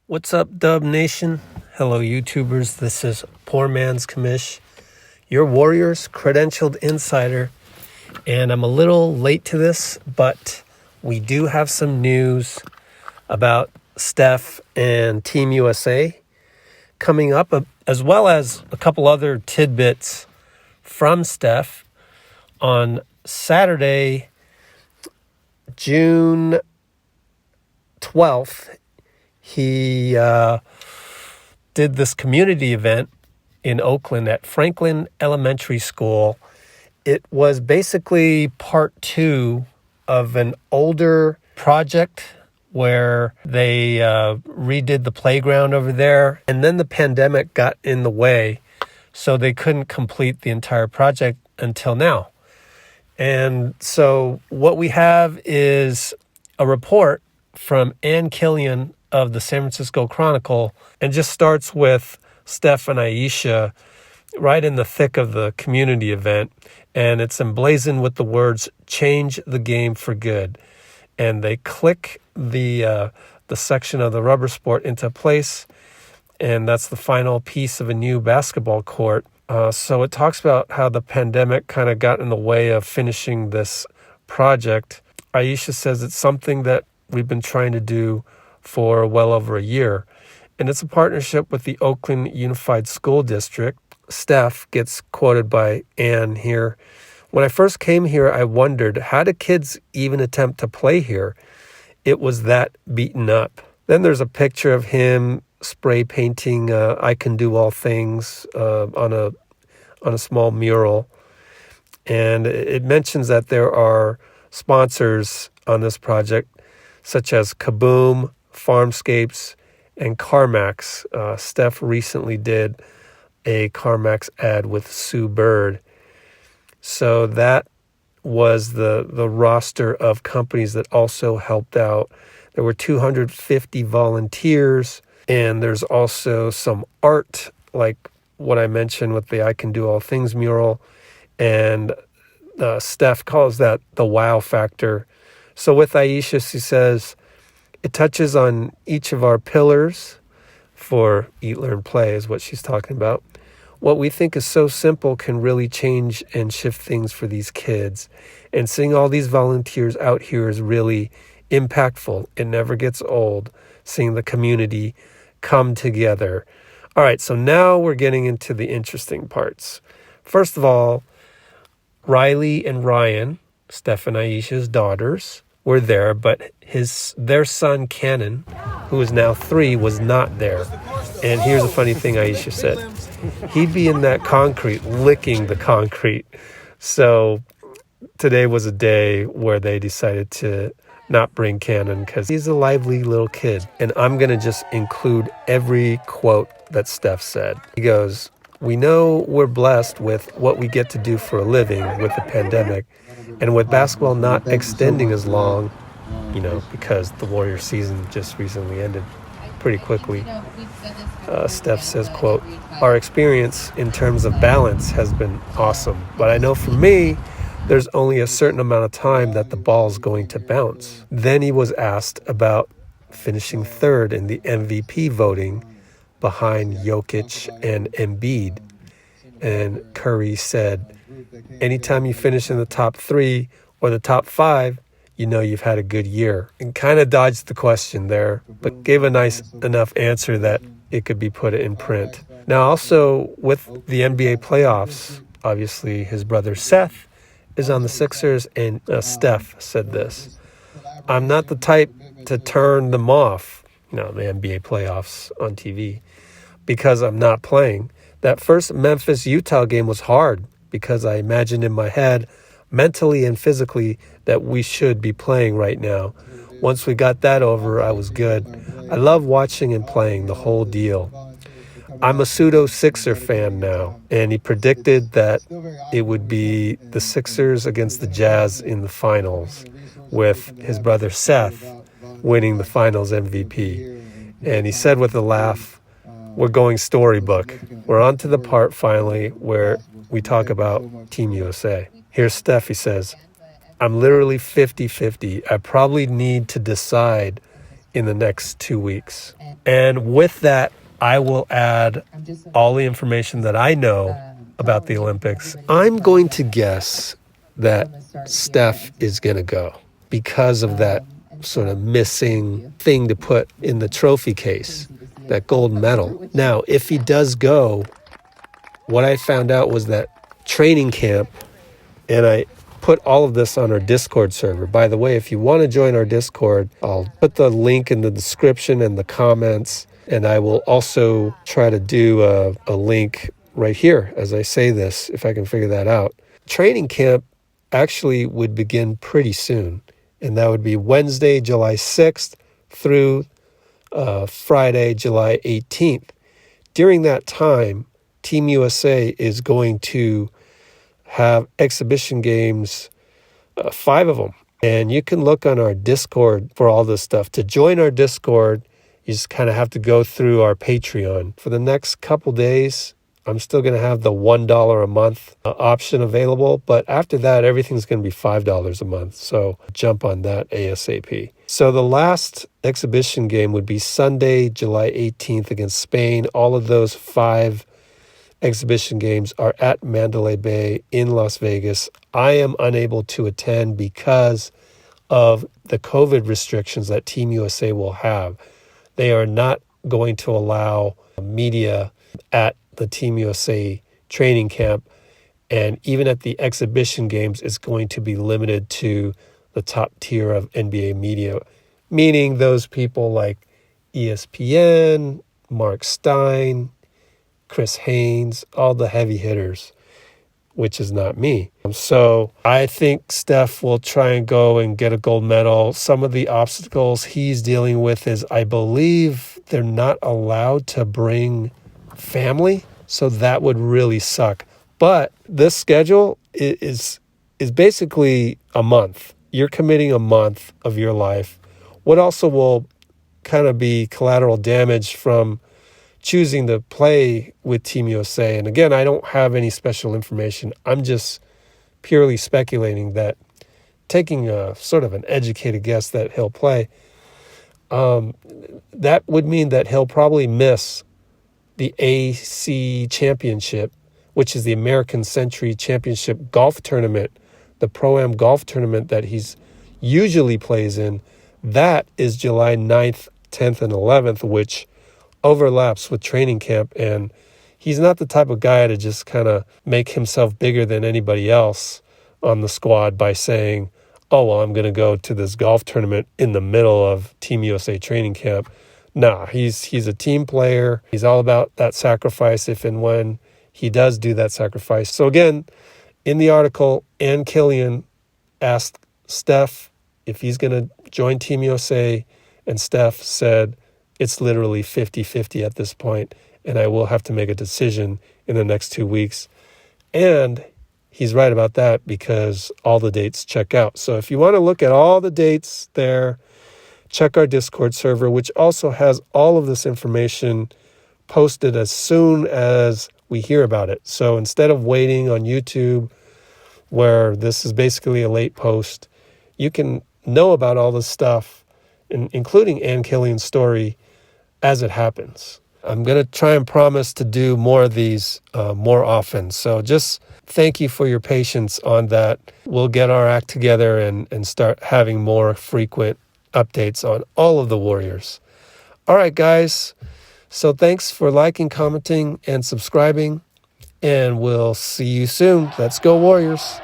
What's up, Dub Nation? Hello, YouTubers. This is Poor Man's Commish, your Warriors credentialed insider. And I'm a little late to this, but we do have some news about Steph and Team USA coming up, as well as a couple other tidbits from Steph. On Saturday, June 12th, he did this community event in Oakland at Franklin Elementary School. It was basically part 2 of an older project where they redid the playground over there. And then the pandemic got in the way, so they couldn't complete the entire project until now. And so what we have is a report from Ann Killian of the San Francisco Chronicle, and just starts with Steph and Ayesha right in the thick of the community event, and it's emblazoned with the words "Change the game for good." And they click the section of the rubber sport into place, and that's the final piece of a new basketball court. So it talks about how the pandemic kind of got in the way of finishing this project. Ayesha says it's something that we've been trying to do for well over a year, and it's a partnership with the Oakland Unified School District. Steph gets quoted by Ann here. "When I first came here, I wondered, how do kids even attempt to play here? It was that beaten up." Then there's a picture of him spray painting "I can do all things" on a small mural, and it mentions that there are sponsors on this project such as Kaboom, Farmscapes, and CarMax. Steph recently did a CarMax ad with Sue Bird. So that was the roster of companies that also helped out. There were 250 volunteers, and there's also some art, like what I mentioned with the "I Can Do All Things" mural, and Steph calls that the wow factor. So with Ayesha, she says, "It touches on each of our pillars for Eat, Learn, Play," is what she's talking about. "What we think is so simple can really change and shift things for these kids. And seeing all these volunteers out here is really impactful. It never gets old, seeing the community come together." All right, so now we're getting into the interesting parts. First of all, Riley and Ryan, Steph and Ayesha's daughters, were there, but their son, Cannon, who is now 3, was not there. And here's a funny thing Ayesha said. He'd be in that concrete, licking the concrete. So today was a day where they decided to not bring Cannon because he's a lively little kid. And I'm going to just include every quote that Steph said. He goes, "We know we're blessed with what we get to do for a living with the pandemic, and with basketball not extending as long, because the Warriors season just recently ended pretty quickly." Steph says, quote, "Our experience in terms of balance has been awesome, but I know for me, there's only a certain amount of time that the ball's going to bounce." Then he was asked about finishing 3rd in the MVP voting behind Jokic and Embiid. And Curry said, "Anytime you finish in the top 3 or the top 5, you've had a good year." And kind of dodged the question there, but gave a nice enough answer that it could be put in print. Now also with the NBA playoffs, obviously his brother Seth is on the Sixers, and Steph said this: "I'm not the type to turn them off, the NBA playoffs on TV, because I'm not playing. That first Memphis-Utah game was hard because I imagined in my head, mentally and physically, that we should be playing right now. Once we got that over, I was good. I love watching and playing, the whole deal. I'm a pseudo-Sixer fan now." And he predicted that it would be the Sixers against the Jazz in the finals, with his brother Seth winning the finals MVP. And he said with a laugh, "We're going storybook. We're on to the part finally where we talk about Team USA." Here's Steph, he says, "I'm literally 50-50. I probably need to decide in the next 2 weeks. And with that, I will add all the information that I know about the Olympics. I'm going to guess that Steph is going to go because of that sort of missing thing to put in the trophy case, that gold medal. Now, if he does go, what I found out was that training camp, and I put all of this on our Discord server. By the way, if you want to join our Discord, I'll put the link in the description and the comments, and I will also try to do a link right here as I say this, if I can figure that out. Training camp actually would begin pretty soon, and that would be Wednesday, July 6th through Friday, July 18th. During that time, Team USA is going to have exhibition games, 5 of them. And you can look on our Discord for all this stuff. To join our Discord, you just kind of have to go through our Patreon. For the next couple days, I'm still going to have the $1 a month option available. But after that, everything's going to be $5 a month. So jump on that ASAP. So the last exhibition game would be Sunday, July 18th against Spain. All of those 5 exhibition games are at Mandalay Bay in Las Vegas. I am unable to attend because of the COVID restrictions that Team USA will have. They are not going to allow media at the Team USA training camp, and even at the exhibition games, it's going to be limited to the top tier of NBA media, meaning those people like ESPN, Mark Stein, Chris Haynes, all the heavy hitters, which is not me. So I think Steph will try and go and get a gold medal. Some of the obstacles he's dealing with is, I believe, they're not allowed to bring family, so that would really suck. But this schedule is basically a month. You're committing a month of your life. What also will kind of be collateral damage from choosing to play with Team USA. And again, I don't have any special information. I'm just purely speculating that, taking a sort of an educated guess that he'll play. That would mean that he'll probably miss the AC Championship, which is the American Century Championship golf tournament, the Pro-Am golf tournament that he's usually plays in. That is July 9th, 10th, and 11th, which overlaps with training camp, and he's not the type of guy to just kind of make himself bigger than anybody else on the squad by saying, oh, well, I'm going to go to this golf tournament in the middle of Team USA training camp. Nah, he's a team player. He's all about that sacrifice if and when he does do that sacrifice. So again, in the article, Ann Killian asked Steph if he's going to join Team USA, and Steph said, it's literally 50-50 at this point, and I will have to make a decision in the next 2 weeks. And he's right about that because all the dates check out. So if you want to look at all the dates there, check our Discord server, which also has all of this information posted as soon as we hear about it. So instead of waiting on YouTube, where this is basically a late post, you can know about all this stuff, including Ann Killian's story, as it happens. I'm going to try and promise to do more of these more often. So just thank you for your patience on that. We'll get our act together and start having more frequent updates on all of the Warriors. All right, guys. So thanks for liking, commenting, and subscribing. And we'll see you soon. Let's go, Warriors.